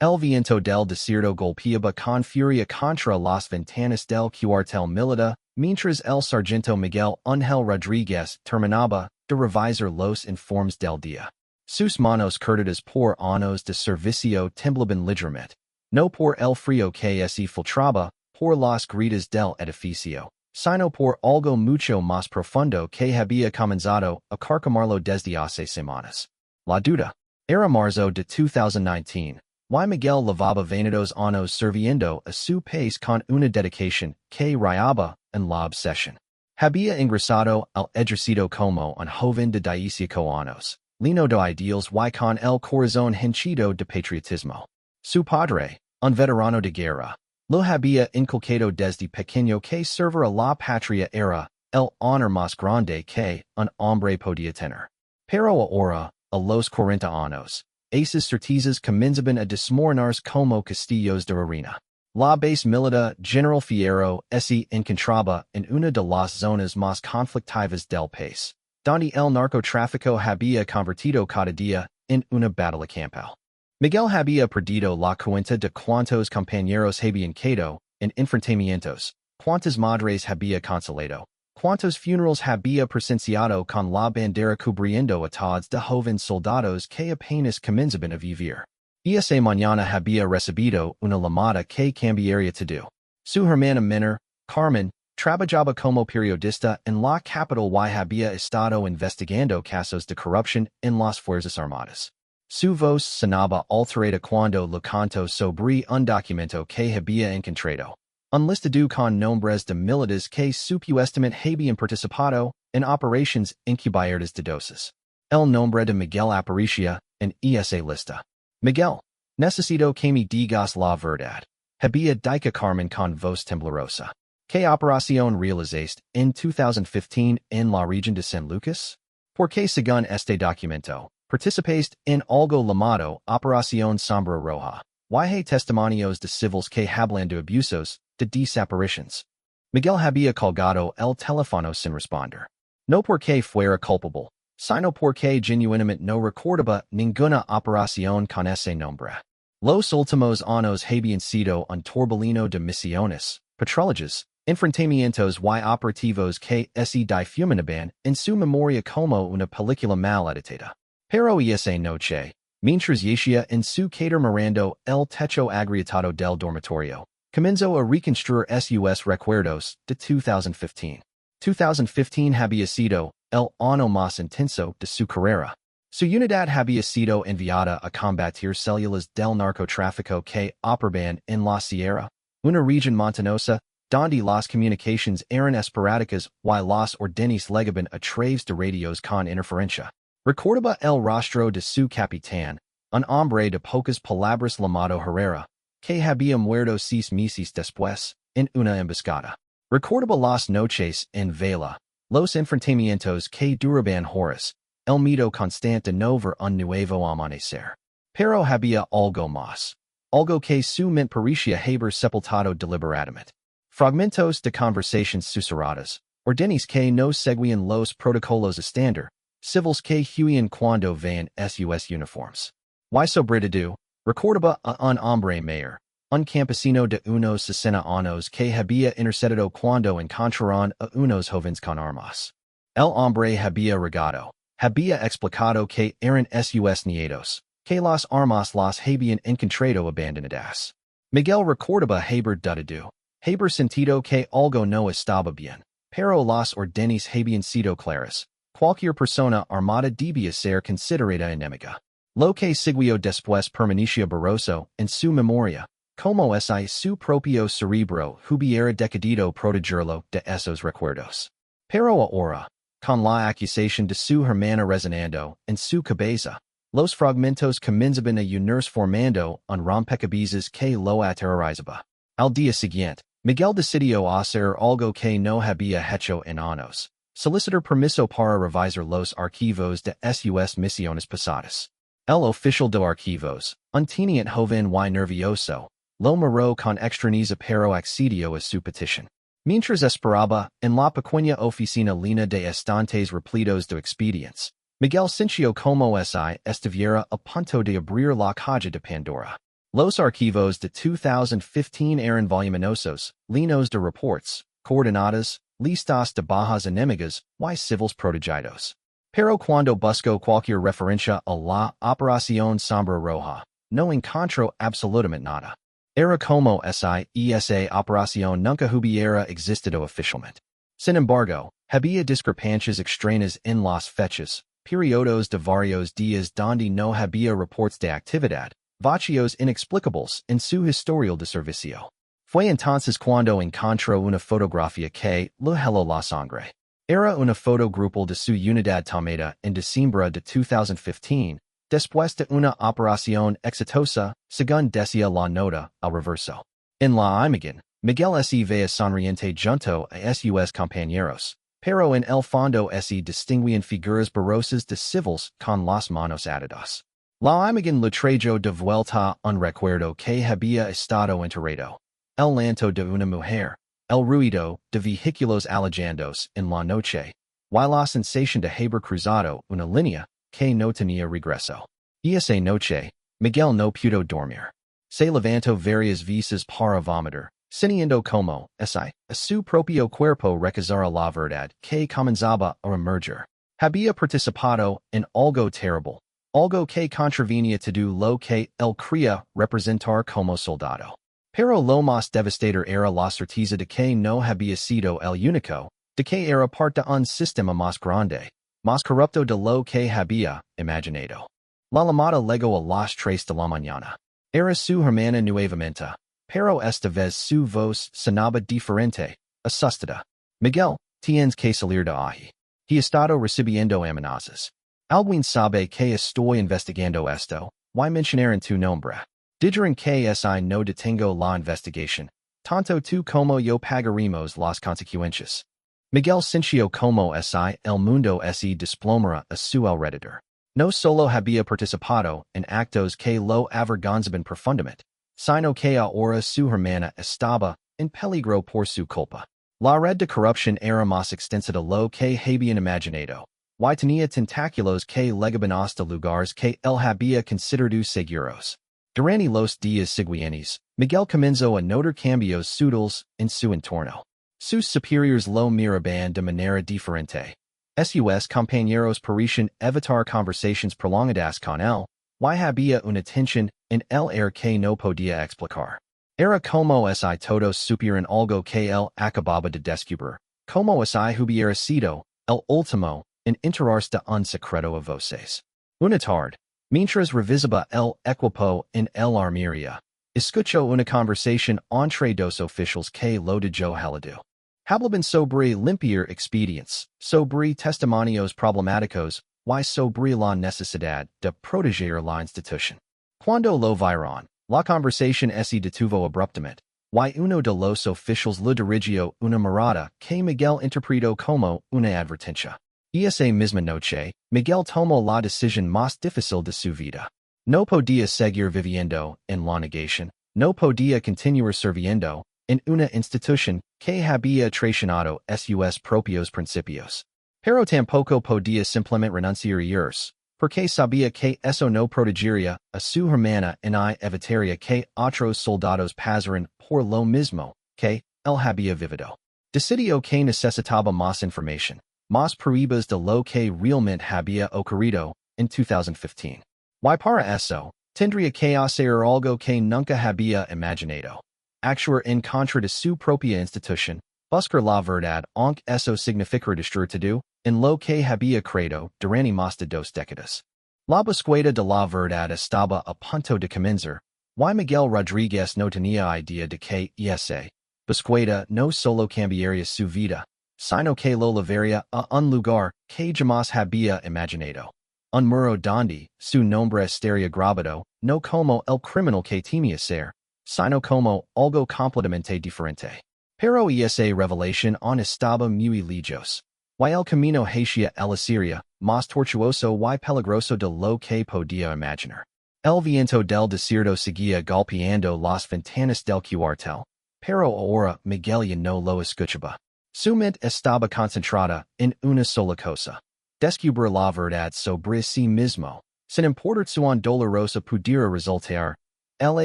El viento del desierto golpeaba con furia contra las ventanas del cuartel militar, mientras el sargento Miguel Ángel Rodríguez terminaba de revisar los informes del día. Sus manos curtidas por años de servicio temblaban ligeramente, no por el frío que se filtraba por las grietas del edificio, sino por algo mucho más profundo que había comenzado a carcomerlo desde hace semanas. La duda. Era marzo de 2019. Y Miguel lavaba venidos años sirviendo a su país con una dedicación que rayaba en la obsesión. Había ingresado al ejército como un joven de 18 años, lleno de ideales y con el corazón hinchado de patriotismo. Su padre, un veterano de guerra, lo había inculcado desde pequeño que servir a la patria era el honor más grande que un hombre podía tener. Pero ahora, a los 40 años, esas certezas comenzaban a desmoronarse como castillos de arena. La base militar General Fierro se encontraba en una de las zonas más conflictivas del país, donde el narcotráfico había convertido cada día en una batalla campal. Miguel había perdido la cuenta de cuántos compañeros habían quedado en enfrentamientos, cuántas madres había consolado, cuántos funerales había presenciado con la bandera cubriendo ataúdes de jóvenes soldados que apenas comenzaban a vivir. Esa mañana había recibido una llamada que cambiaría todo. Su hermana menor, Carmen, trabajaba como periodista en la capital y había estado investigando casos de corrupción en las Fuerzas Armadas. Su voz sonaba alterada cuando le contó sobre un documento que había encontrado, un listado con nombres de militares que supuestamente habían participado en operaciones encubiertas de doses. El nombre de Miguel aparecía en esa lista. Miguel, necesito que me digas la verdad. Había dicho Carmen con voz temblorosa. ¿Qué operación realizaste en 2015 en la región de San Lucas? Porque según este documento, participaste en algo llamado Operación Sombra Roja. Y hay testimonios de civiles que hablan de abusos, de desapariciones. Miguel había colgado el teléfono sin responder. No porque fuera culpable, sino porque genuinamente no recordaba ninguna operación con ese nombre. Los últimos años habían sido un torbellino de misiones, patrullas, enfrentamientos y operativos que se difuminaban en su memoria como una película mal editada. Pero esa noche, mientras yacía en su mirando el techo agrietado del dormitorio, comenzó a reconstruir sus recuerdos de 2015. 2015 había sido el año más intenso de su carrera. Su unidad había sido enviada a combatir células del narcotráfico que operaban en la Sierra, una región montañosa, donde las comunicaciones eran esporádicas y las órdenes llegaban a través de radios con interferencia. Recordaba el rostro de su capitán, un hombre de pocas palabras llamado Herrera, que había muerto 6 meses después, en una emboscada. Recordaba las noches en vela, los enfrentamientos que duraban horas, el miedo constante de no ver un nuevo amanecer. Pero había algo más, algo que su mente parecía haber sepultado deliberadamente. Fragmentos de conversaciones susurradas, órdenes que no seguían los protocolos estándar, civiles que huían cuando veían sus uniformes. Y sobre todo, recordaba a un hombre mayor, un campesino de unos 60 años que había intercedido cuando encontraron a unos jóvenes con armas. El hombre había regado, había explicado que eran sus nietos, que las armas las habían encontrado abandonadas. Miguel recordaba haber dudado, haber sentido que algo no estaba bien, pero las órdenes habían sido claras. Cualquier persona armada debía ser considerada enemiga. Lo que siguió después permanecía borroso en su memoria, como si su propio cerebro hubiera decidido protegerlo de esos recuerdos. Pero ahora, con la acusación de su hermana resonando en su cabeza, los fragmentos comenzaban a unirse formando un rompecabezas que lo aterrorizaba. Al día siguiente, Miguel decidió hacer algo que no había hecho en años. Solicitar permiso para revisar los archivos de sus misiones pasadas. El oficial de archivos, un teniente joven y nervioso, lo miró con extrañeza pero accedió a su petición. Mientras esperaba, en la pequeña oficina llena de estantes repletos de expedientes, Miguel sintió como si estuviera a punto de abrir la caja de Pandora. Los archivos de 2015 eran voluminosos, llenos de reports, coordenadas, listas de bajas enemigas, y civiles protegidos. Pero cuando busco cualquier referencia a la operación sombra roja, no encuentro absolutamente nada. Era como si esa operación nunca hubiera existido oficialmente. Sin embargo, había discrepancias extrañas en las fechas, periodos de varios días donde no había reports de actividad, vacíos inexplicables en su historial de servicio. Fue entonces cuando encontró una fotografía que le heló la sangre. Era una foto grupal de su unidad tomada en diciembre de 2015, después de una operación exitosa, según decía la nota al reverso. En la imagen, Miguel se veía sonriente junto a sus compañeros, pero en el fondo se distinguían figuras borrosas de civiles con las manos atadas. La imagen le trajo de vuelta un recuerdo que había estado enterrado. El llanto de una mujer, el ruido de vehículos alejandos en la noche, y la sensación de haber cruzado una línea que no tenía regreso. Y esa noche, Miguel no pudo dormir. Se levantó varias veces para vomitar, sintiendo como, a su propio cuerpo recordara la verdad que comenzaba a emerger. Había participado en algo terrible, algo que contravenía todo lo que él creía representar como soldado. Pero lo más devastador era la certeza de que no había sido el único, de que era parte de un sistema más grande, más corrupto de lo que había imaginado. La llamada llegó a las 3 de la mañana. Era su hermana nuevamente, pero esta vez su voz sonaba diferente, asustada. Miguel, tienes que salir de ahí. He estado recibiendo amenazas. Alguien sabe que estoy investigando esto, y mencionaron tu nombre. Dijeron que si no detengo la investigación, tanto tú como yo pagaremos las consecuencias. Miguel sintió como si el mundo se desplomara a su alrededor. No solo había participado en actos que lo avergonzaban profundamente, sino que ahora su hermana estaba en peligro por su culpa. La red de corrupción era más extensa de lo que habían imaginado, y tenía tentáculos que llegaban hasta lugares que él había considerado seguros. Durante los días siguientes, Miguel comenzó a notar cambios sutiles en su entorno. Sus superiores lo miraban de manera diferente. Sus compañeros parecían evitar conversaciones prolongadas con él, y había una tensión en el aire que no podía explicar. Era como si todos supieran algo que él acababa de descubrir, como si hubiera sido el último en enterarse de un secreto a voces. Una tarde, mientras revisaba el equipo en el armería, escuchó una conversación entre dos oficiales que lo dejó helado. Hablaban sobre limpiar expedientes, sobre testimonios problemáticos, y sobre la necesidad de proteger la institución. Cuando lo vieron, la conversación se detuvo abruptamente, y uno de los oficiales le dirigió una mirada que Miguel interpretó como una advertencia. Y esa misma noche, Miguel tomó la decisión más difícil de su vida. No podía seguir viviendo en la negación, no podía continuar sirviendo en una institución que había traicionado sus propios principios. Pero tampoco podía simplemente renunciar a ellos, porque sabía que eso no protegería a su hermana y evitaría que otros soldados pasaran por lo mismo que él había vivido. Decidió que necesitaba más información, más pruebas de lo que realmente había ocurrido en 2015. Y para eso, tendría que hacer algo que nunca había imaginado. Actuar en contra de su propia institución, buscar la verdad, aunque eso significara destruir todo, en lo que había creído durante más de 2 décadas. La búsqueda de la verdad estaba a punto de comenzar, y Miguel Rodríguez no tenía idea de que esa búsqueda no solo cambiaría su vida, sino que lo llevaría a un lugar que jamás había imaginado. Un muro donde su nombre estaría grabado, no como el criminal que temía ser, sino como algo completamente diferente. Pero esa revelación aún estaba muy lejos, y el camino hacia la Siria, más tortuoso y peligroso de lo que podía imaginar. El viento del desierto seguía golpeando las ventanas del cuartel, pero ahora Miguel ya no lo escuchaba. Su mente estaba concentrada en una sola cosa: descubrir la verdad sobre sí mismo, sin importar cuán dolorosa pudiera resultar. La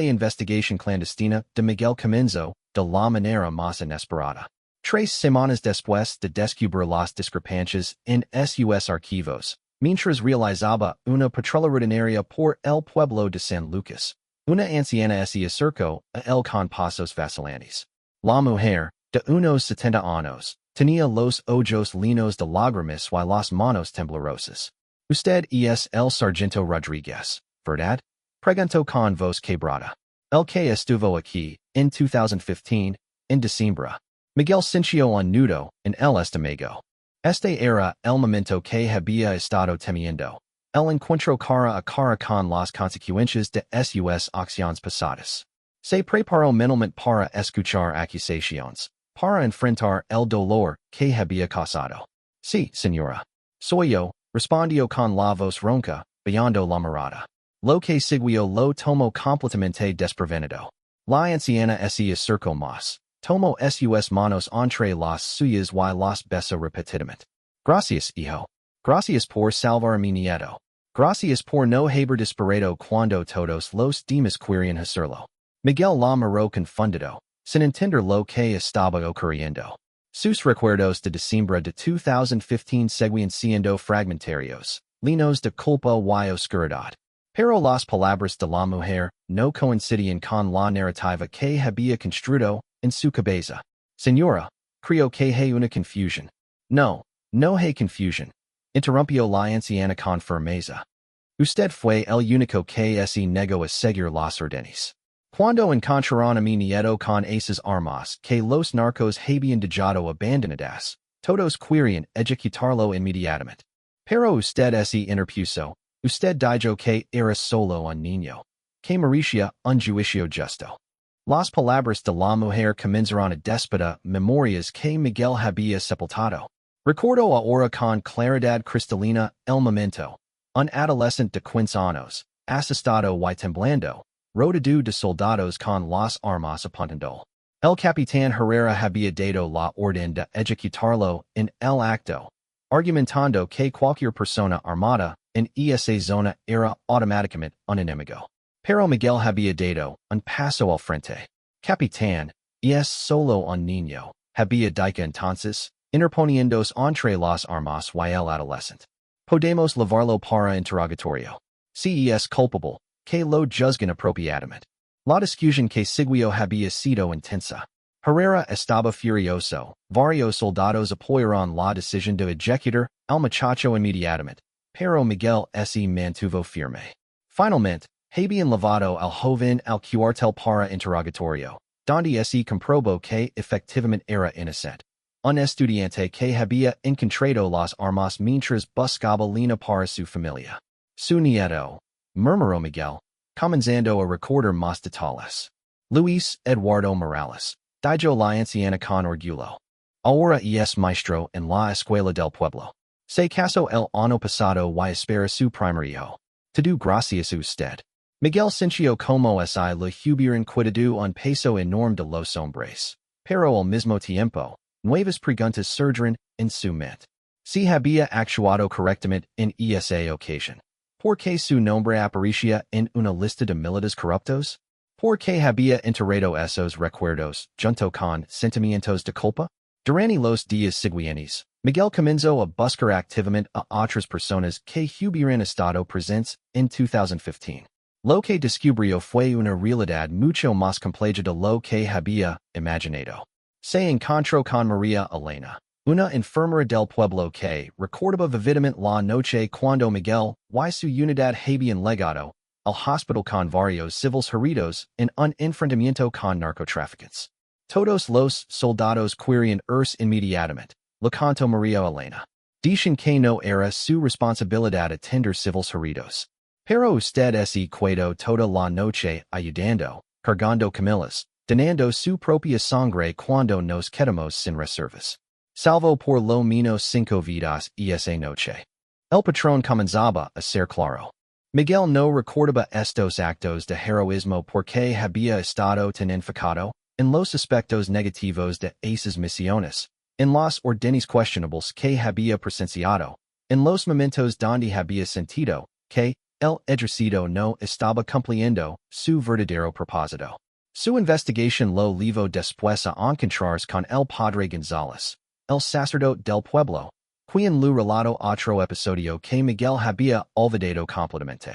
investigación clandestina de Miguel Cominzo de la manera más inesperada. 3 semanas después de descubrir las discrepancias en sus archivos, mientras realizaba una patrulla rutinaria por el pueblo de San Lucas, una anciana se acercó a él con pasos vacilantes. La mujer, de unos 70 años, tenía los ojos llenos de lágrimas y las manos temblorosas. Usted es el Sargento Rodríguez, ¿verdad? Preguntó con voz quebrada. El que estuvo aquí, en 2015, en diciembre. Miguel sintió un nudo en el estómago. Este era el momento que había estado temiendo. El encuentro cara a cara con las consecuencias de sus acciones pasadas. Se preparó mentalmente para escuchar acusaciones, para enfrentar el dolor que había causado. Sí, señora. Soy yo, respondió con la voz ronca, bajando la mirada. Lo que siguió lo tomó completamente desprevenido. La anciana se acercó más. Tomó sus manos entre las suyas y las besó repetidamente. Gracias, hijo. Gracias por salvar a mi nieto. Gracias por no haber disparado cuando todos los demás querían hacerlo. Miguel la miró confundido, sin entender lo que estaba ocurriendo. Sus recuerdos de diciembre de 2015 seguían siendo fragmentarios, llenos de culpa y oscuridad. Pero las palabras de la mujer no coincidían con la narrativa que había construido en su cabeza. Señora, creo que hay una confusión. No, no hay confusión. Interrumpió la anciana con firmeza. Usted fue el único que se negó a seguir las órdenes. Cuando encontraron a mi nieto con esas armas que los narcos habían dejado abandonadas, todos querían ejecutarlo inmediatamente. Pero usted se interpuso. Usted dijo que era solo un niño, que merecía un juicio justo. Las palabras de la mujer comenzaron a despertar memorias que Miguel había sepultado. Recordó ahora con claridad cristalina el momento. Un adolescente de 15 años, asustado y temblando, rodeado de soldados con las armas apuntando. El capitán Herrera había dado la orden de ejecutarlo en el acto, argumentando que cualquier persona armada en esa zona era automáticamente un enemigo. Pero Miguel había dado un paso al frente. Capitán, es solo un niño, había dicho entonces, interponiéndose entre las armas y el adolescente. Podemos llevarlo para interrogatorio. Si es culpable, que lo juzguen apropiadamente. La discusión que siguió había sido intensa. Herrera estaba furioso. Varios soldados apoyaron la decisión de ejecutar al muchacho inmediatamente, pero Miguel se mantuvo firme. Finalmente, habían llevado al joven al cuartel para interrogatorio, donde se comprobó que efectivamente era inocente. Un estudiante que había encontrado las armas mientras buscaba lina para su familia. Su nieto, murmuró Miguel, comenzando a recordar más detalles. Luis Eduardo Morales, dijo la anciana con orgullo. Ahora es maestro en la escuela del pueblo. Se casó el año pasado y espera su primer hijo. Todo gracias a usted. Miguel sintió como si le hubieran quitado un peso enorme de los hombres, pero al mismo tiempo, nuevas preguntas surgieron en su mente. Si había actuado correctamente en esa ocasión. ¿Por qué su nombre aparecía en una lista de militares corruptos? ¿Por qué había enterrado esos recuerdos junto con sentimientos de culpa? Durante los días siguientes, Miguel comenzó a buscar activamente a otras personas que hubieran estado presentes en 2015. Lo que descubrió fue una realidad mucho más compleja de lo que había imaginado. Se encontró con María Elena, una enfermera del pueblo que recordaba vividamente la noche cuando Miguel y su unidad habían llegado al hospital con varios civiles heridos en un enfrentamiento con narcotraficantes. Todos los soldados querían irse inmediatamente, le contó María Elena. Dicen que no era su responsabilidad atender civiles heridos. Pero usted se quedó toda la noche ayudando, cargando camillas, donando su propia sangre cuando nos quedamos sin reservas. Salvo por lo menos 5 vidas esa noche. El patrón comenzaba a ser claro. Miguel no recordaba estos actos de heroísmo porque había estado tan enfocado en los aspectos negativos de esas misiones, en las órdenes questionables que había presenciado, en los momentos donde había sentido que el ejercicio no estaba cumpliendo su verdadero propósito. Su investigación lo llevó después a encontrarse con el padre González, el sacerdote del pueblo, quien lu relato otro episodio que Miguel había olvidado completamente.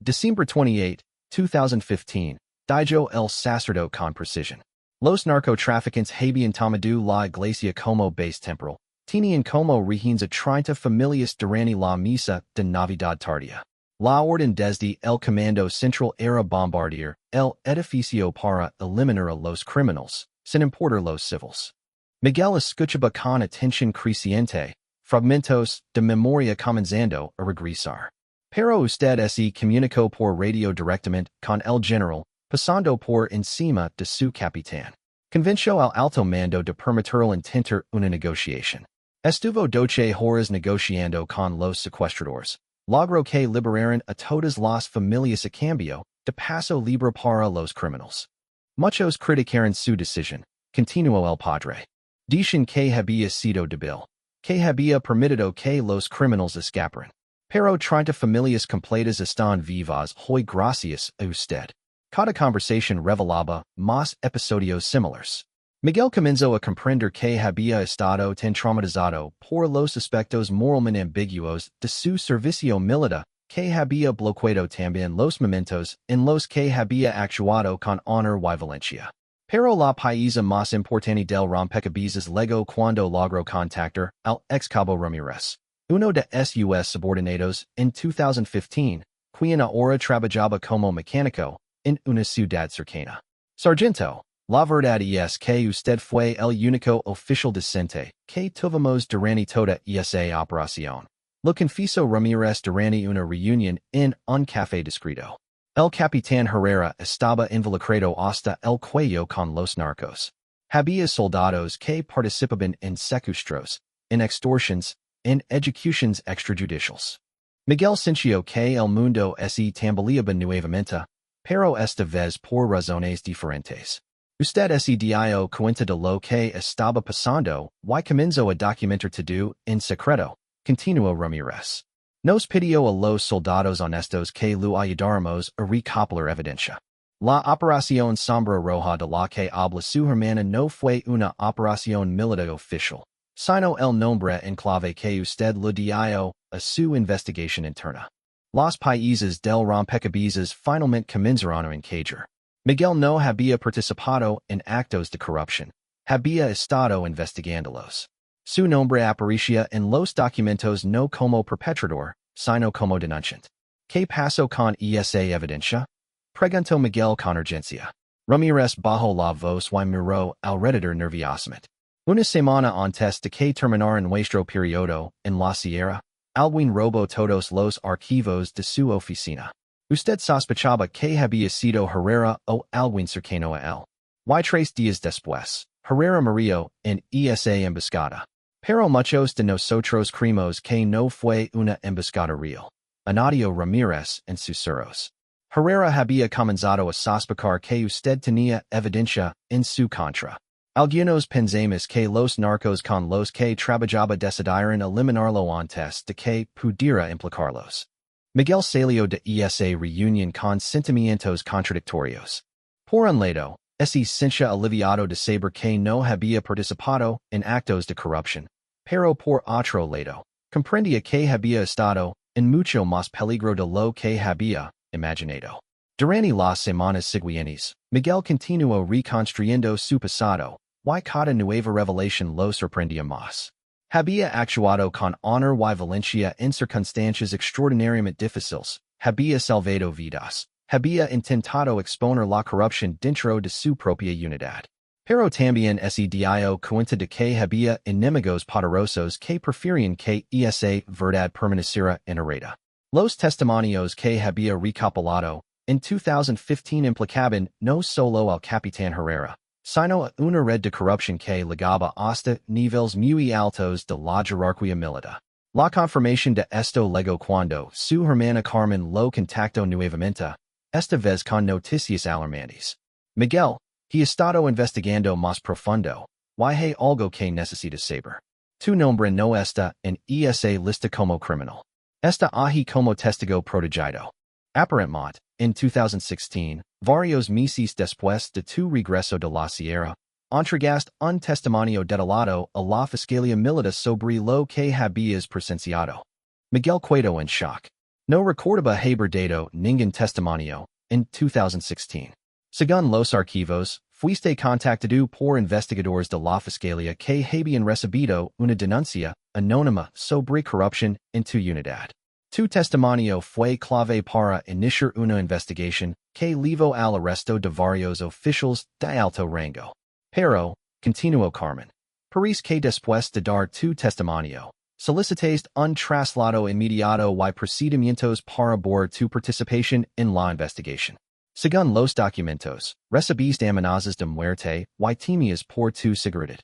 December 28, 2015, dijo el sacerdote con precisión. Los narcotraficantes habían tomado la iglesia como base temporal, tenían como rehenes a 30 familias durante la misa de Navidad tardía. La orden desde el comando central era bombardear el edificio para eliminar a los criminals, sin importar los civiles. Miguel escuchaba con atención creciente, fragmentos de memoria comenzando a regresar. Pero usted se comunicó por radio directamente con el general, pasando por encima de su capitán. Convenció al alto mando de permitirle intentar una negociación. Estuvo 12 horas negociando con los secuestradores. Logró que liberaran a todas las familias a cambio de paso libre para los criminals. Muchos criticaron su decisión, continuó el padre. Dicen que había sido débil, que había permitido que los criminals escaparan. Pero 30 familias completas están vivas hoy gracias a usted. Cada conversación revelaba más episodios similares. Miguel comenzó a comprender que había estado tan traumatizado por los aspectos moralmente ambiguos de su servicio militar que había bloqueado también los momentos en los que había actuado con honor y valencia. Pero la pieza más importante del rompecabezas llegó cuando logró contactar al ex cabo Ramírez, uno de sus subordinados en 2015, quien ahora trabajaba como mecánico en una ciudad cercana. Sargento, la verdad es que usted fue el único oficial decente que tuvimos durante toda esa operación. Lo confesó Ramírez durante una reunión en un café discreto. El capitán Herrera estaba involucrado hasta el cuello con los narcos. Había soldados que participaban en secuestros, en extorsiones, en ejecuciones extrajudiciales. Miguel sintió que el mundo se tambaleaba nuevamente, pero esta vez por razones diferentes. Usted se dio cuenta de lo que estaba pasando y comenzó a documentar todo en secreto, continuó Ramírez. Nos pidió a los soldados honestos que lo ayudáramos a recopilar evidencia. La operación Sombra Roja de la que habla su hermana no fue una operación militar oficial, sino el nombre en clave que usted le dio a su investigación interna. Los países del rompecabezas finalmente comenzaron a encajar. Miguel no había participado en actos de corrupción, había estado investigándolos. Su nombre aparecía en los documentos no como perpetrador, sino como denunciante. ¿Qué pasó con esa evidencia? Preguntó Miguel con urgencia. Ramírez bajó la voz y miró alrededor nerviosamente. Una semana antes de que terminara nuestro periodo en la sierra, alguien robó todos los archivos de su oficina. Usted sospechaba que había sido Herrera o alguien cercano a él. Y 3 días después, Herrera murió en esa emboscada. Pero muchos de nosotros creemos que no fue una emboscada real. Añadió Ramírez en susurros. Herrera había comenzado a sospechar que usted tenía evidencia en su contra. Algunos pensamos que los narcos con los que trabajaba decidieron eliminarlo antes de que pudiera implicarlos. Miguel salió de esa reunión con sentimientos contradictorios. Por un lado, se sentía aliviado de saber que no había participado en actos de corrupción, pero por otro lado, comprendía que había estado en mucho más peligro de lo que había imaginado. Durante las semanas siguientes, Miguel continuó reconstruyendo su pasado, y cada nueva revelación lo sorprendía más. Había actuado con honor y valencia en circunstancias extraordinariamente difíciles, había salvado vidas, había intentado exponer la corrupción dentro de su propia unidad. Pero también se dio cuenta de que había enemigos poderosos que preferían que esa verdad permaneciera enterrada. Los testimonios que había recopilado en 2015 implicaban no solo al capitán Herrera, sino a una red de corrupción que llegaba hasta niveles muy altos de la jerarquía militar. La confirmación de esto llegó cuando su hermana Carmen lo contactó nuevamente, esta vez con noticias alarmantes. Miguel, he estado investigando más profundo, y hay algo que necesitas saber. Tu nombre no está en esa lista como criminal. Está ahí como testigo protegido. Aparentemente, in 2016, varios meses después de tu regreso de la sierra, entregaste un testimonio detallado a la Fiscalía Militar sobre lo que habías presenciado. Miguel quedó en shock. No recordaba haber dado ningún testimonio in 2016. Según los archivos, fuiste contactado por investigadores de la Fiscalía que habían recibido una denuncia anónima sobre corrupción en tu unidad. Tu testimonio fue clave para iniciar una investigación que llevó al arresto de varios oficiales de alto rango. Pero, continuó Carmen, parece que después de dar tu testimonio, solicitaste un traslado inmediato y procedimientos para abordar tu participación en la investigación. Según los documentos, recibiste amenazas de muerte y temías por tu seguridad.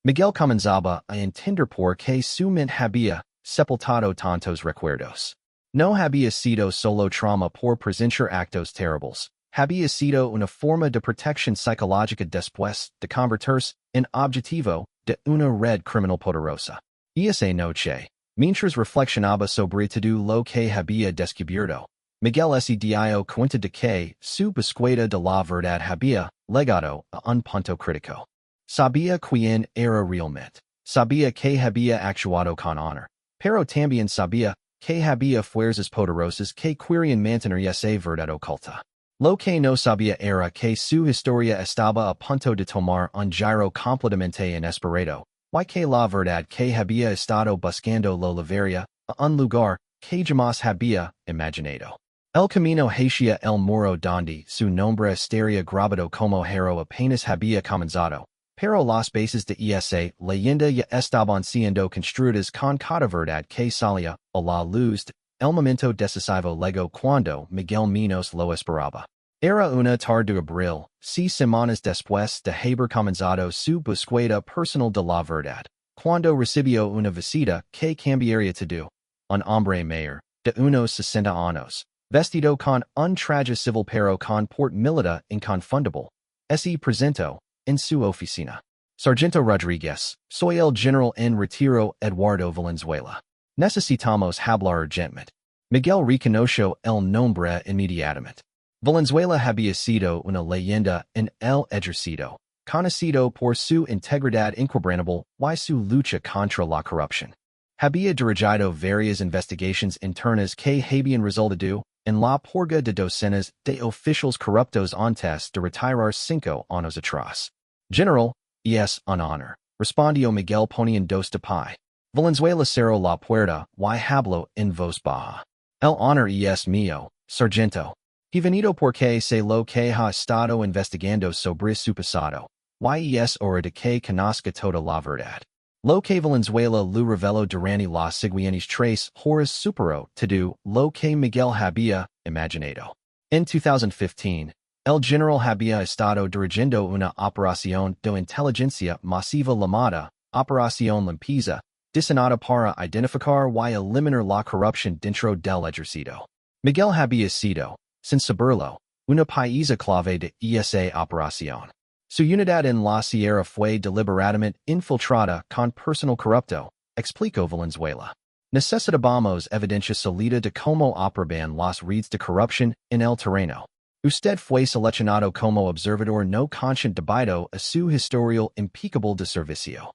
Miguel comenzaba a entender por qué su mente había sepultado tantos recuerdos. No había sido solo trauma por presenciar actos terribles, había sido una forma de protección psicológica después de convertirse en objetivo de una red criminal poderosa. Y esa noche, mientras reflexionaba sobre todo lo que había descubierto, Miguel se dio cuenta de que su búsqueda de la verdad había llegado a un punto crítico. Sabía quién era realmente, sabía que había actuado con honor, pero también sabía que había fuerzas poderosas que querían mantener esa verdad oculta. Lo que no sabía era que su historia estaba a punto de tomar un giro completamente inesperado, y que la verdad que había estado buscando lo llevaría a un lugar que jamás había imaginado. El camino hacia el Muro donde su nombre estaría grabado como héroe apenas había comenzado, pero las bases de esa leyenda ya estaban siendo construidas con cada verdad que salía a la luz. El momento decisivo llegó cuando Miguel menos lo esperaba. Era una tarde de abril, 6 semanas después de haber comenzado su búsqueda personal de la verdad, cuando recibió una visita que cambiaría todo. Un hombre mayor, de unos 60 años, vestido con un traje civil pero con porte militar inconfundible, se presentó en su oficina. Sargento Rodríguez, soy el general en retiro Eduardo Valenzuela. Necesitamos hablar urgentemente. Miguel reconoció el nombre inmediatamente. Valenzuela había sido una leyenda en el ejercicio, conocido por su integridad inquebrantable y su lucha contra la corrupción. Había dirigido varias investigaciones internas que habían resultado en la purga de docenas de oficiales corruptos antes de retirar 5 años atrás. General, es un honor, respondió Miguel poniendo de pie. Valenzuela cerró la puerta y habló en voz baja. El honor es mío, Sargento. He venido porque sé lo que ha estado investigando sobre su pasado, y es hora de que conozca toda la verdad. Lo que Valenzuela le reveló durante las siguientes 3 horas superó todo lo que Miguel había imaginado. En 2015, el general había estado dirigiendo una operación de inteligencia masiva llamada Operación Limpieza, diseñada para identificar y eliminar la corrupción dentro del ejército. Miguel había sido, sin saberlo, una pieza clave de esa operación. Su unidad en la sierra fue deliberadamente infiltrada con personal corrupto, explicó Valenzuela. Necesitábamos evidencia sólida de cómo operaban las redes de corrupción en el terreno. Usted fue seleccionado como observador no consciente debido a su historial impecable de servicio.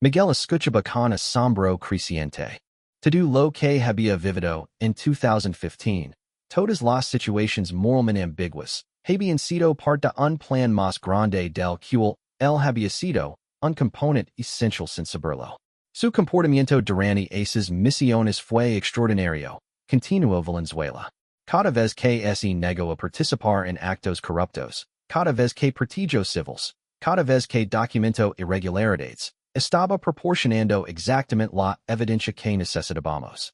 Miguel escuchaba con asombro creciente. Todo lo que había vivido en 2015, todas las situaciones moralmente ambiguas, habían sido parte de un plan más grande del cual él había sido un componente esencial sin saberlo. Su comportamiento durante esas misiones fue extraordinario, continuó Valenzuela. Cada vez que se negó a participar en actos corruptos, cada vez que protegió civiles, cada vez que documentó irregularidades, estaba proporcionando exactamente la evidencia que necesitábamos.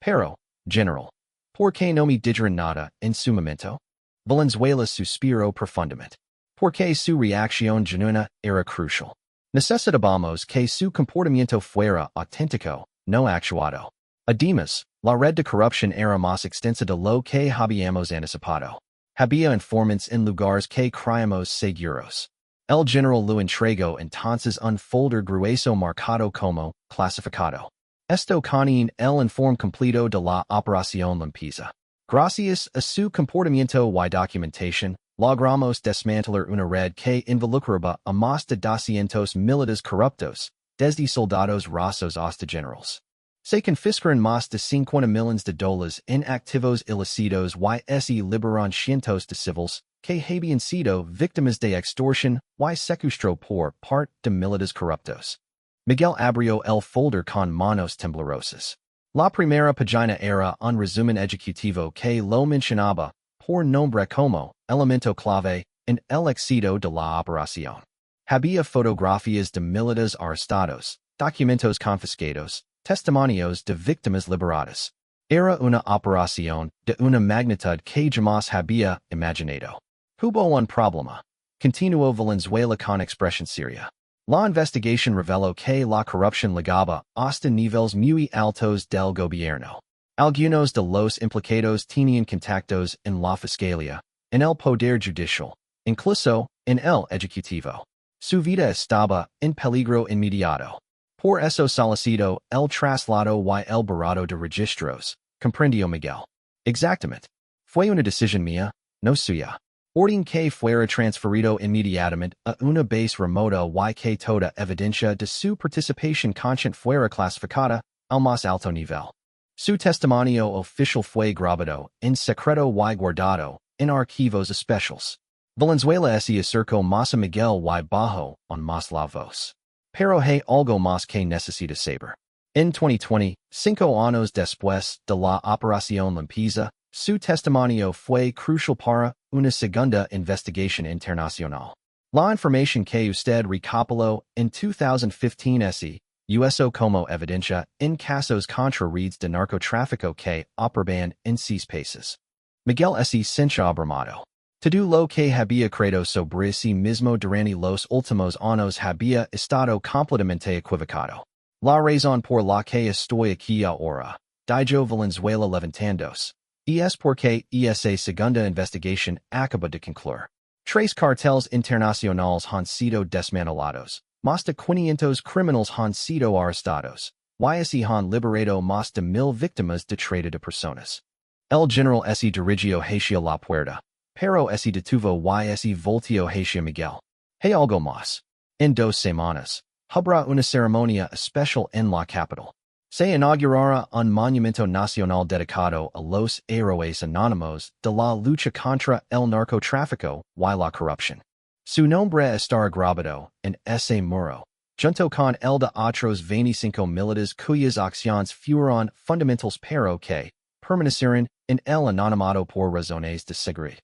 Pero, general, ¿por qué no me dijeron nada en su momento? Valenzuela suspiró profundamente. Porque su reacción genuina era crucial. Necesitábamos que su comportamiento fuera auténtico, no actuado. Además, la red de corrupción era más extensa de lo que habíamos anticipado. Había informantes en lugares que creíamos seguros. El general lo entregó entonces un folder grueso marcado como clasificado. Esto contenía el informe completo de la operación limpieza. Gracias a su comportamiento y documentación, logramos desmantelar una red que involucraba a más de 200 militares corruptos, desde soldados rasos hasta generals. Se confiscaron más de 50 millones de dólares en activos ilícitos y se liberaron cientos de civiles que habían sido víctimas de extorsión y secuestro por parte de militares corruptos. Miguel abrió el folder con manos temblorosas. La primera página era un resumen ejecutivo que lo mencionaba, por nombre como elemento clave, en el éxito de la operación. Había fotografías de militares arrestados, documentos confiscados, testimonios de víctimas liberadas. Era una operación de una magnitud que jamás había imaginado. Hubo un problema. Continuó Valenzuela con expresión seria. La investigación reveló que la corrupción llegaba hasta niveles muy altos del gobierno. Algunos de los implicados tenían contactos en la fiscalía, en el poder judicial, incluso en el ejecutivo. Su vida estaba en peligro inmediato. Por eso solicitó el traslado y el borrado de registros, comprendió Miguel. Exactamente. Fue una decisión mía, no suya. Orden que fuera transferido inmediatamente a una base remota y que toda evidencia de su participación consciente fuera clasificada al más alto nivel. Su testimonio oficial fue grabado en secreto y guardado en archivos especiales. Valenzuela se acercó más a Miguel y bajó on más la voz. Pero hay algo más que necesita saber. En 2020, 5 años después de la operación limpieza, su testimonio fue crucial para una segunda investigación internacional. La información que usted recopiló en 2015 se usó como evidencia en casos contra redes de narcotráfico que operaban en 6 países. Miguel se sintió abrumado. Todo lo que había creído sobre sí mismo durante los últimos años había estado completamente equivocado. La razón por la que estoy aquí ahora, dijo Valenzuela levantándose, es porque esa segunda investigación acaba de concluir. 3 carteles internacionales han sido desmantelados, más de 500 criminales han sido arrestados, y se han liberado más de 1000 víctimas de trata de personas. El general se dirigió hacia la puerta, pero se detuvo y se volteó hacia Miguel. Hay algo más. En 2 semanas, habrá una ceremonia especial en la capital. Se inaugurará un monumento nacional dedicado a los héroes anónimos de la lucha contra el narcotráfico y la corrupción. Su nombre estará grabado en ese muro, junto con el de otros 25 militares cuyas acciones fueron fundamentales pero que permanecieron en el anonimato por razones de seguridad.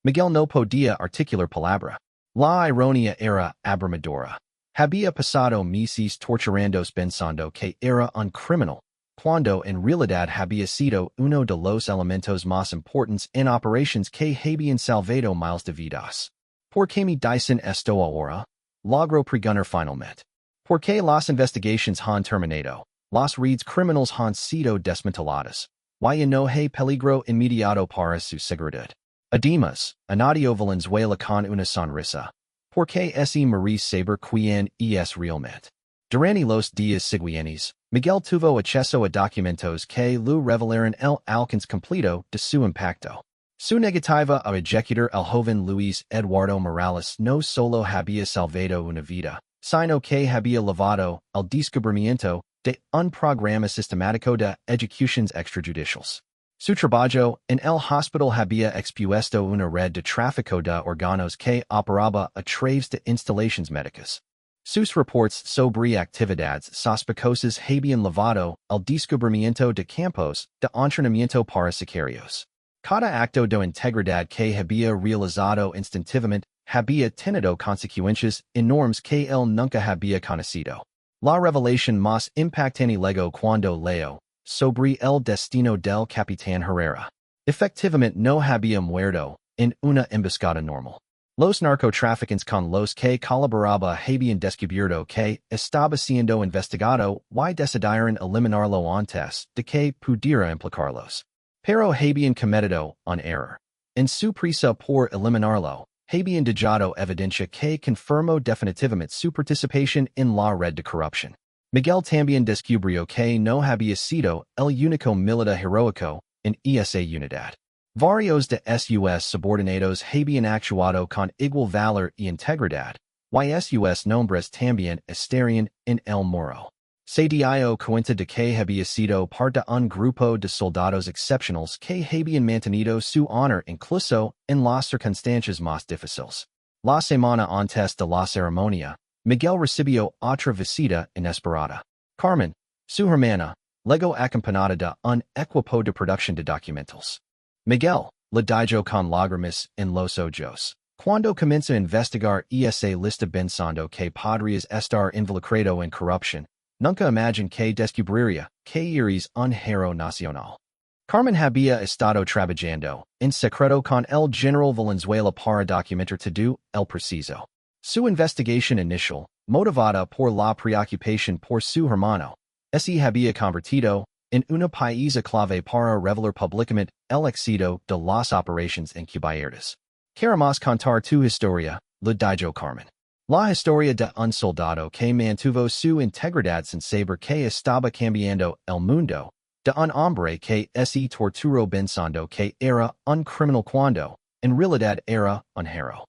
Miguel no podía articular palabra. La ironía era abrumadora. Había pasado meses torturándose pensando que era un criminal, cuando en realidad había sido uno de los elementos más importantes en operaciones que habían salvado miles de vidas. ¿Por qué me dicen esto ahora? Logró preguntar finalmente. ¿Por qué las investigaciones han terminado? Las redes criminales han sido desmanteladas. Y no hay peligro inmediato para su seguridad. Además, añadió Valenzuela con una sonrisa. ¿Por qué ese Maurice saber quién es realmente? Durante los días siguientes, Miguel tuvo acceso a documentos que le revelaron el alcance completo de su impacto. Su negativa a ejecutar el joven Luis Eduardo Morales no solo había salvado una vida, sino que había llevado al descubrimiento de un programa sistemático de ejecuciones extrajudiciales. Su trabajo en el hospital había expuesto una red de tráfico de órganos que operaba a través de instalaciones médicas. Sus reports sobre actividades sospechosas habían llevado al descubrimiento de campos de entrenamiento para sicarios. Cada acto de integridad que había realizado instintivamente había tenido consecuencias enormes que él nunca había conocido. La revelación más impactante llegó cuando leo sobre el destino del capitán Herrera. Efectivamente no había muerto en una emboscada normal. Los narcotraficantes con los que colaboraba habían descubierto que estaba siendo investigado y decidieron eliminarlo antes de que pudiera implicarlos. Pero habían cometido un error. En su prisa por eliminarlo, habían dejado evidencia que confirmó definitivamente su participación en la red de corrupción. Miguel también descubrió que no había sido el único militar heroico en esa unidad. Varios de sus subordinados habían actuado con igual valor y integridad, y sus nombres también estarían en el Muro. Se dio cuenta de que había sido parte de un grupo de soldados excepcionales que habían mantenido su honor incluso en las circunstancias más difíciles. La semana antes de la ceremonia, Miguel recibió otra visita inesperada. Carmen, su hermana, llegó acompañada de un equipo de producción de documentals. Miguel le dijo con lágrimas en los ojos. Cuando comenzó a investigar esa lista pensando que podrías estar involucrado en corrupción, nunca imaginó que descubriría que eres un héroe nacional. Carmen había estado trabajando en secreto con el general Valenzuela para documentar todo el proceso. Su investigación inicial, motivada por la preocupación por su hermano, se había convertido en una pieza clave para revelar públicamente el éxito de las operaciones encubiertas. Queremos contar tu historia, le dijo Carmen. La historia de un soldado que mantuvo su integridad sin saber que estaba cambiando el mundo, de un hombre que se torturó pensando que era un criminal cuando, en realidad era un héroe.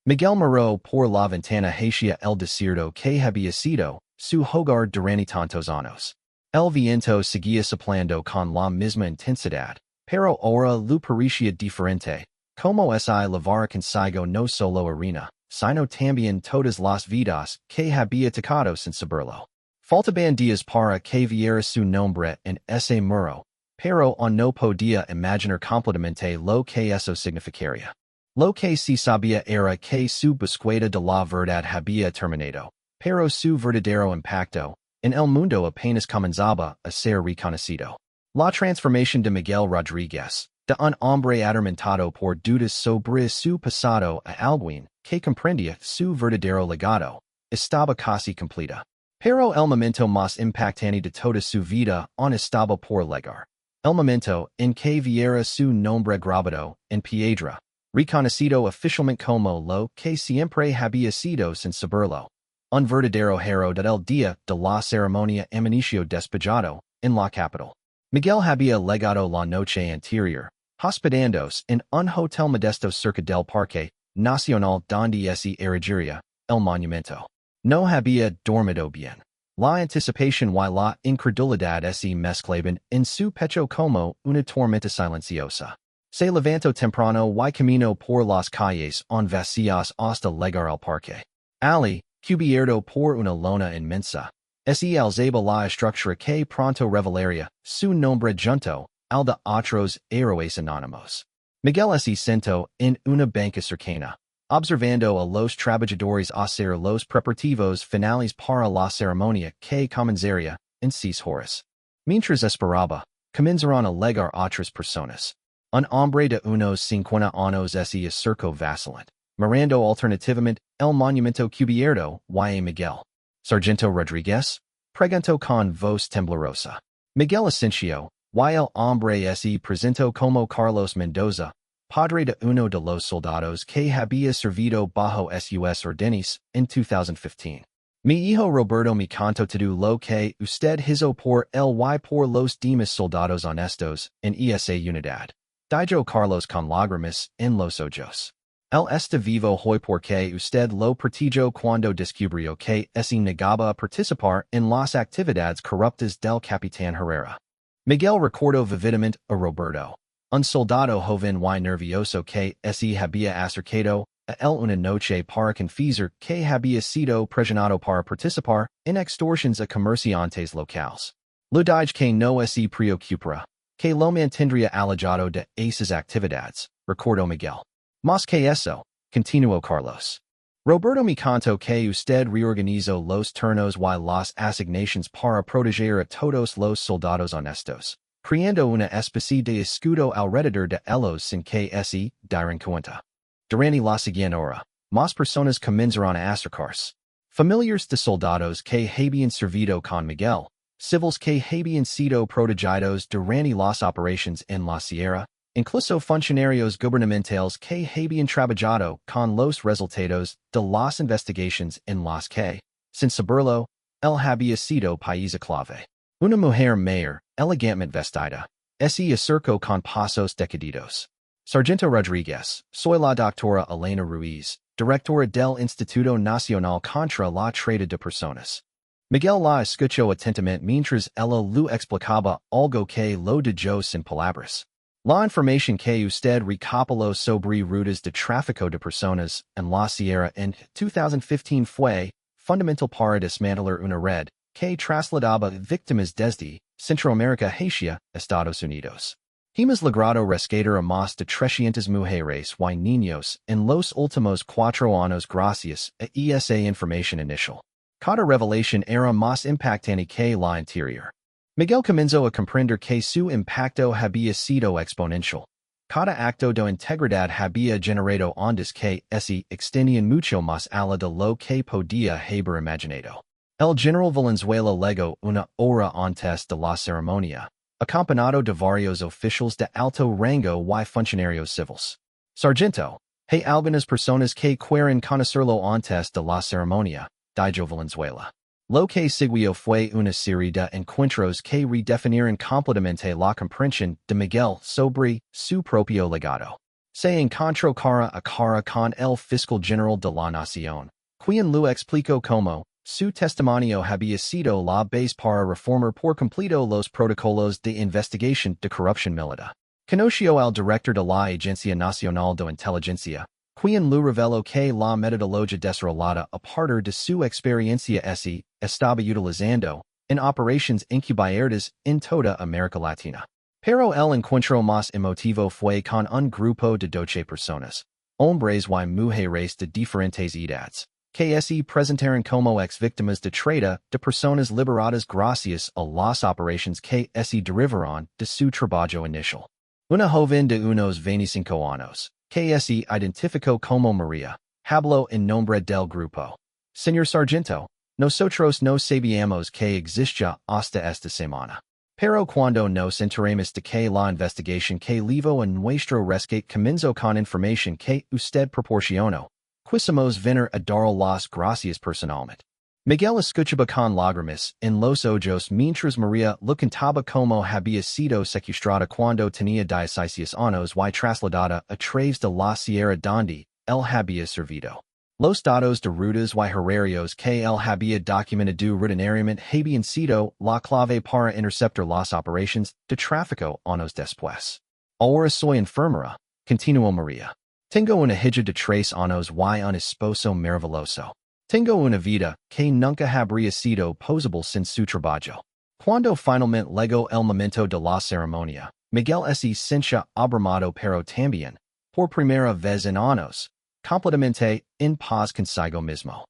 Miguel miró por la ventana hacia el desierto que había sido su hogar durante tantos años. El viento seguía soplando con la misma intensidad, pero ahora lo parecía diferente, como si llevara consigo no solo arena, sino también todas las vidas que había tocado sin saberlo. Faltaban días para que viera su nombre en ese muro, pero no podía imaginar completamente lo que eso significaría. Lo que sí sabía era que su búsqueda de la verdad había terminado, pero su verdadero impacto en el mundo apenas comenzaba a ser reconocido. La transformación de Miguel Rodríguez, de un hombre atormentado por dudas sobre su pasado a alguien que comprendía su verdadero legado, estaba casi completa. Pero el momento más impactante de toda su vida aún estaba por llegar. El momento en que viera su nombre grabado en piedra, reconocido oficialmente como lo que siempre había sido sin saberlo. Un verdadero héroe del día de la ceremonia amaneció despejado en la capital. Miguel había llegado la noche anterior, hospedándose en un hotel modesto cerca del Parque Nacional donde se erigiría el monumento. No había dormido bien. La anticipación y la incredulidad se mezclaban en su pecho como una tormenta silenciosa. Se levantó temprano y caminó por las calles en vacías hasta llegar al parque. Ali, cubierto por una lona inmensa, se alzaba la estructura que pronto revelaría su nombre junto al de otros héroes anónimos. Miguel se sentó en una banca cercana, observando a los trabajadores hacer los preparativos finales para la ceremonia que comenzaría en 6 horas. Mientras esperaba, comenzaron a llegar otras personas. Un hombre de unos 50 años se acercó vacilante, mirando alternativamente el monumento cubierto y Miguel. ¿Sargento Rodríguez? Preguntó con voz temblorosa. Miguel asintió, y el hombre se presentó como Carlos Mendoza, padre de uno de los soldados que había servido bajo sus órdenes en 2015. Mi hijo Roberto me contó todo lo que usted hizo por él y por los demás soldados honestos en esa unidad. Dijo Carlos con lágrimas en los ojos. Él está vivo hoy porque usted lo protegió cuando descubrió que se negaba a participar en las actividades corruptas del capitán Herrera. Miguel recordó vividamente a Roberto, un soldado joven y nervioso que se había acercado a él una noche para confesar que había sido presionado para participar en extorsiones a comerciantes locales. Lo dijo que no se preocupará, que lo mantendría alejado de esas actividades, recordó Miguel. Más que eso, continuó Carlos. Roberto me contó que usted reorganizó los turnos y las asignaciones para proteger a todos los soldados honestos, creando una especie de escudo alrededor de ellos sin que se dieran cuenta. Durante la siguiente hora, más personas comenzaron a acercarse. Familiares de soldados que habían servido con Miguel, civiles que habían sido protegidos durante las operaciones en la sierra, incluso funcionarios gubernamentales que habían trabajado con los resultados de las investigaciones en las que, sin saberlo, él había sido pieza clave. Una mujer mayor, elegantemente vestida, se acercó con pasos decididos. Sargento Rodriguez, soy la doctora Elena Ruiz, directora del Instituto Nacional contra la Trata de Personas. Miguel la escuchó atentamente mientras ella lo explicaba algo que lo dejó sin palabras. La información que usted recopiló sobre rutas de tráfico de personas en la Sierra en 2015 fue fundamental para desmantelar una red que trasladaba víctimas desde Centroamérica hacia Estados Unidos. Hemos logrado rescatar a más de 300 mujeres y niños en los últimos 4 años gracias a esa información inicial. Cada revelación era más impactante que la anterior. Miguel comenzó a comprender que su impacto había sido exponencial. Cada acto de integridad había generado ondas que se extendían mucho más allá de lo que podía haber imaginado. El general Valenzuela legó una hora antes de la ceremonia, acompañado de varios oficiales de alto rango y funcionarios civiles. Sargento, hay algunas personas que quieren conocerlo antes de la ceremonia, dijo Valenzuela. Lo que siguió fue una serie de encuentros que redefinieron completamente la comprensión de Miguel sobre su propio legado. Se encontró cara a cara con el fiscal general de la nación, quien lo explicó como su testimonio había sido la base para reformar por completo los protocolos de investigación de corrupción militar. Conoció al director de la Agencia Nacional de Inteligencia, quien lo reveló que la metodología desarrollada a partir de su experiencia se estaba utilizando en operaciones encubiertas en toda América Latina. Pero el encuentro más emotivo fue con un grupo de 12 personas, hombres y mujeres de diferentes edades, que se presentaron como ex-víctimas de trata de personas liberadas gracias a las operaciones que se derivaron de su trabajo inicial. Una joven de unos 25 años, que se identificó como María, habló en nombre del grupo. Señor Sargento, nosotros no sabíamos que existía hasta esta semana. Pero cuando nos enteramos de que la investigación que llevó a nuestro rescate comenzó con información que usted proporcionó, quisimos venir a dar las gracias personalmente. Miguel escuchaba con lágrimas en los ojos mientras María lo contaba como había sido secuestrada cuando tenía 16 años y trasladada a través de la sierra donde él había servido. Los datos de rutas y horarios que él había documentado rutinariamente habían sido la clave para interceptar las operaciones de tráfico años después. Ahora soy enfermera, continuó María. Tengo una hija de 3 años y un esposo maravilloso. Tengo una vida que nunca habría sido posible sin su trabajo. Cuando finalmente llegó el momento de la ceremonia, Miguel se sentía abrumado pero también, por primera vez en años, completamente en paz consigo mismo.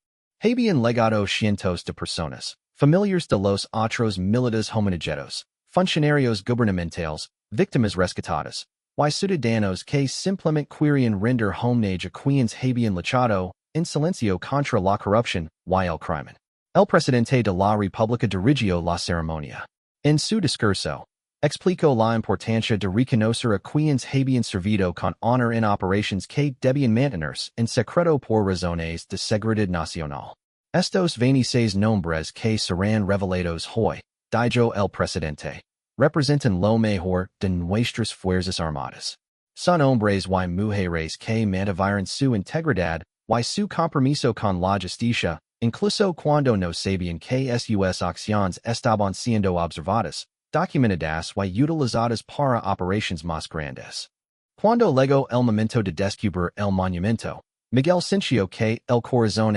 Habían legado cientos de personas, familiares de los otros militares homenajeados, funcionarios gubernamentales, víctimas rescatadas, y ciudadanos que simplemente querían render homenaje a quienes habían luchado en silencio contra la corrupción y el crimen. El presidente de la República dirigió la ceremonia. En su discurso, explicó la importancia de reconocer a quienes habían servido con honor en operaciones que debían mantenerse en secreto por razones de seguridad nacional. Estos 26 nombres que serán revelados hoy, dijo el presidente, representan lo mejor de nuestras fuerzas armadas. Son hombres y mujeres que mantuvieron su integridad y su compromiso con la justicia, incluso cuando no sabían que sus acciones estaban siendo observadas, documentadas y utilizadas para operaciones más grandes. Cuando llegó el momento de descubrir el monumento, Miguel sintió que el corazón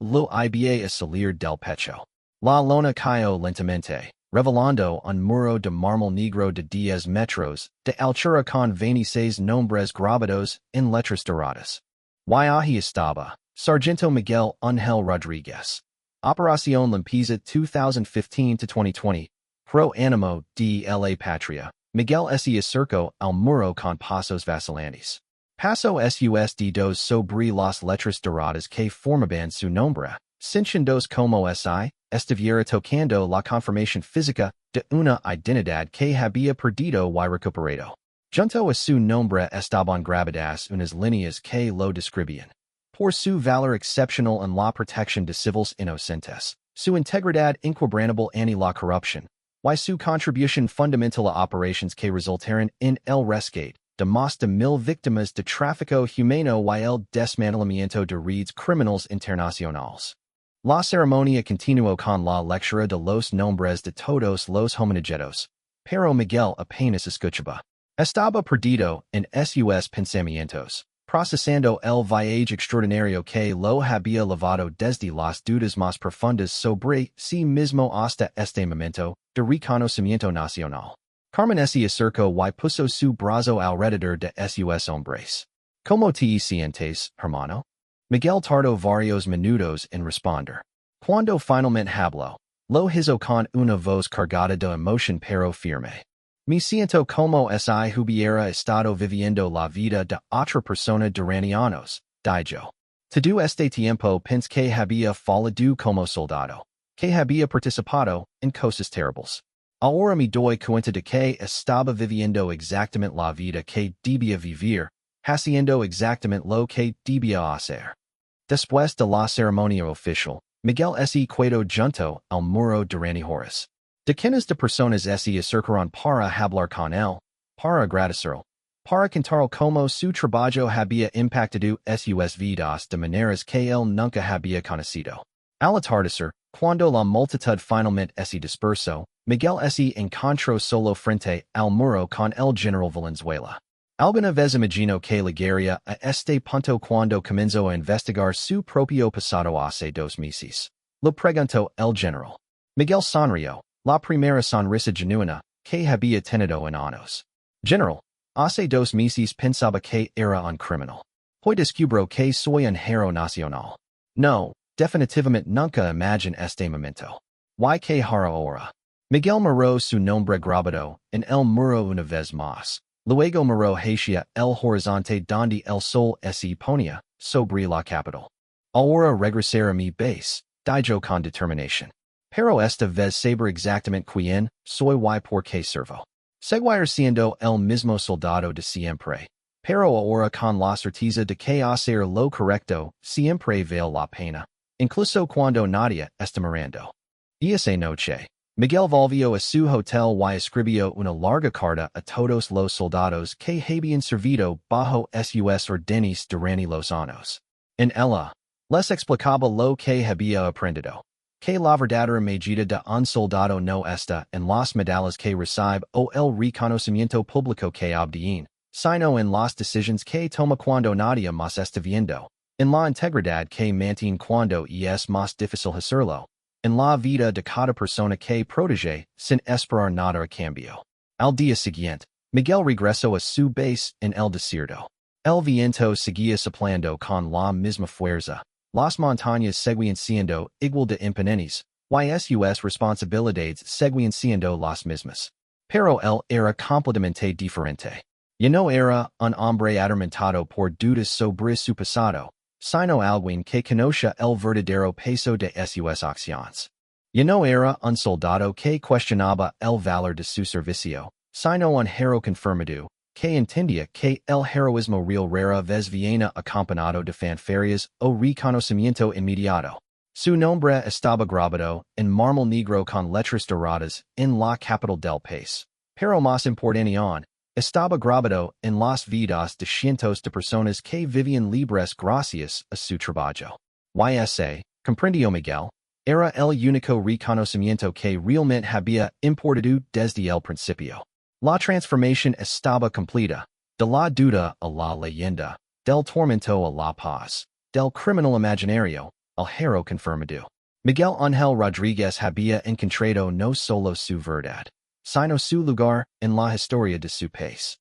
lo iba a salir del pecho. La lona cayó lentamente, revelando un muro de mármol negro de 10 metros de altura con 26 nombres grabados en letras doradas. Y ahí estaba, Sargento Miguel Ángel Rodríguez. Operación Limpieza 2015-2020. Pro ánimo de la patria. Miguel se acercó al muro con pasos vacilantes. Paso sus sobre las letras doradas que formaban su nombre, sintiéndose como si estuviera tocando la confirmación física de una identidad que había perdido y recuperado. Junto a su nombre estaban grabadas unas líneas que lo describían. Por su valor excepcional en la protección de civiles inocentes, su integridad inquebrantable ante la corrupción, y su contribución fundamental a operaciones que resultaron en el rescate, de más de 1000 víctimas de tráfico humano y el desmantelamiento de redes criminales internacionales. La ceremonia continuó con la lectura de los nombres de todos los hominidtos, pero Miguel apenas escuchaba. Estaba perdido en sus pensamientos, procesando el viaje extraordinario que lo había llevado desde las dudas más profundas sobre sí mismo hasta este momento de reconocimiento nacional. Carmen se acercó y puso su brazo alrededor de sus hombres. ¿Cómo te sientes, hermano? Miguel tardó varios minutos en responder. Cuando finalmente habló, lo hizo con una voz cargada de emoción pero firme. Me siento como si hubiera estado viviendo la vida de otra persona durante años, dijo. Todo este tiempo pensé que había fallado como soldado, que había participado en cosas terribles. Ahora me doy cuenta de que estaba viviendo exactamente la vida que debía vivir, haciendo exactamente lo que debía hacer. Después de la ceremonia oficial, Miguel se quedó junto al muro durante horas. Decenas de personas se acercaron para hablar con él, para agradecerle, para contarle cómo su trabajo había impactado sus vidas de maneras que él nunca había conocido. Al atardecer, cuando la multitud finalmente se dispersó, Miguel se encontró solo frente al muro con el general Valenzuela. Alguna vez imaginó que la guerrilla a este punto cuando comenzó a investigar su propio pasado hace 2 meses. Lo preguntó el general. Miguel sonrió, la primera sonrisa genuina que había tenido en años. General, hace 2 meses pensaba que era un criminal. Hoy descubro que soy un héroe nacional. No, definitivamente nunca imaginé este momento. ¿Y qué hará ahora? Miguel miró su nombre grabado en el muro una vez más. Luego miró hacia el horizonte donde el sol se ponía sobre la capital. Ahora regresaré a mi base, dijo con determinación. Pero esta vez saber exactamente quién soy y por qué sirvo. Seguir siendo el mismo soldado de siempre. Pero ahora con la certeza de que hacer lo correcto siempre vale la pena, incluso cuando nadie está mirando. Y esa noche, Miguel volvió a su hotel y escribió una larga carta a todos los soldados que habían servido bajo sus órdenes durante los años. En ella, les explicaba lo que había aprendido, que la verdadera medida de un soldado no está en las medallas que recibe o el reconocimiento público que obtiene, sino en las decisiones que toma cuando nadie más está viendo, en la integridad que mantiene cuando es más difícil hacerlo, en la vida de cada persona que protege sin esperar nada a cambio. Al día siguiente, Miguel regresó a su base en el desierto. El viento seguía soplando con la misma fuerza. Las montañas seguían siendo igual de imponentes, y sus responsabilidades seguían siendo las mismas. Pero él era completamente diferente. Ya no era un hombre atormentado por dudas sobre su pasado, sino alguien que conocía el verdadero peso de sus acciones. Ya no era un soldado que cuestionaba el valor de su servicio, sino un héroe confirmado, que entendía que el heroísmo real rara vez viene acompañado de fanfarrias o reconocimiento inmediato. Su nombre estaba grabado en mármol negro con letras doradas en la capital del país. Pero más importante aún, estaba grabado en las vidas de cientos de personas que vivían libres gracias a su trabajo. Comprendió Miguel, era el único reconocimiento que realmente había importado desde el principio. La transformación estaba completa, de la duda a la leyenda, del tormento a la paz, del criminal imaginario al héroe confirmado. Miguel Ángel Rodríguez había encontrado no solo su verdad, sino su lugar en la historia de su país.